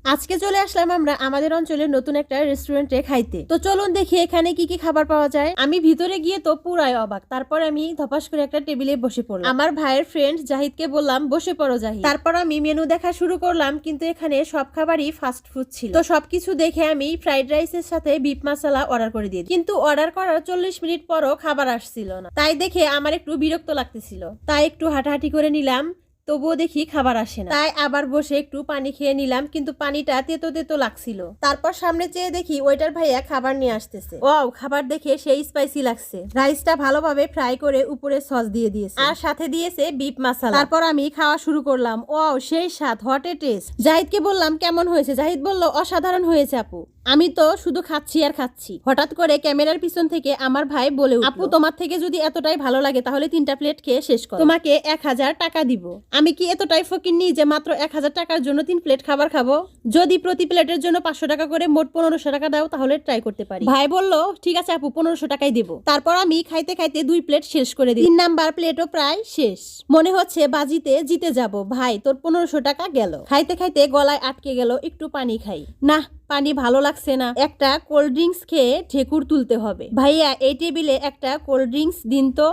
আজকে চলে আসলাম আমরা আমাদের অঞ্চলের নতুন একটা রেস্টুরেন্টে খাইতে। তো চলুন দেখি এখানে কি কি খাবার পাওয়া যায়। আমি ভিতরে গিয়ে তো পুরাই অবাক। তারপর আমি ধপাস করে একটা টেবিলে বসে পড়লাম। আমার ভাইয়ের ফ্রেন্ড জাহিদকে বললাম বসে পড়ো জাহিদ। তারপর আমি মেনু দেখা শুরু করলাম, কিন্তু এখানে সব খাবারই ফাস্ট ফুড ছিল। তো সবকিছু দেখে আমি ফ্রাইড রাইসের সাথে বিফ মশলা অর্ডার করে দিই, কিন্তু অর্ডার করার 40 মিনিট পরও খাবার আসছিল না। তাই দেখে আমার একটু বিরক্ত লাগতেছিল, তাই একটু হাঁটাহাঁটি করে নিলাম, তবুও দেখি খাবার আসে না। তাই আবার বসে একটু পানি খেয়ে নিলাম, কিন্তু পানিটা তেতো তেতো লাগছিল। তারপর সামনে চেয়ে দেখি ওয়েটার ভাইয়া খাবার নিয়ে আসতেছে। ওয়াও, খাবার দেখে সেই স্পাইসি লাগছে। রাইসটা ভালোভাবে ফ্রাই করে উপরে সস দিয়ে দিয়েছে, আর সাথে দিয়েছে বিফ মশলা। তারপর আমি খাওয়া শুরু করলাম। ওয়াও, সেই স্বাদ, হট এ টেস্ট। জাহিদকে বললাম কেমন হয়েছে, জাহিদ বলল অসাধারণ হয়েছে আপু। আমি তো শুধু খাচ্ছি আর খাচ্ছি। হঠাৎ করে ক্যামেরার পিছন থেকে আমার ভাই বলে উঠল, আপু তোমার থেকে যদি এতটাই ভালো লাগে তাহলে 3টা প্লেট খেয়ে শেষ করো, তোমাকে 1000 টাকা দিব। আমি কি এতটাই ফকিন্নি যে মাত্র 1000 টাকার জন্য 3 প্লেট খাবার খাবো? যদি প্রতি প্লেটের জন্য 500 টাকা করে মোট 1500 টাকা দাও তাহলে ট্রাই করতে পারি। ভাই বলল ঠিক আছে আপু, 1500 টাকাই দিব। তারপর আমি খাইতে খাইতে 2 প্লেট শেষ করে দিই। 3 নাম্বার প্লেটও প্রায় শেষ। মনে হচ্ছে বাজিতে জিতে যাব। ভাই তোর 1500 টাকা গেল। খাইতে খাইতে গলায় আটকে গেল, একটু পানি খাই। না, পানি ভালো লাগছে না, একটা কোল্ড ড্রিঙ্কস খেয়ে ঢেকুর তুলতে হবে। ভাইয়া এই টেবিলে একটা কোল্ড ড্রিঙ্কস দিন তো।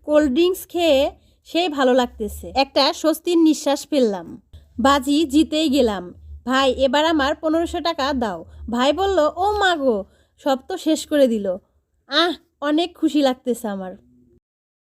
কোল্ড ড্রিঙ্কস খেয়ে সেই ভালো লাগতেছে, একটা স্বস্তির নিঃশ্বাস ফেললাম। বাজি জিতেই গেলাম। ভাই এবার আমার 1500 টাকা দাও। ভাই বলল ও মা গো, সব তো শেষ করে দিল। অনেক খুশি লাগতেছে আমার।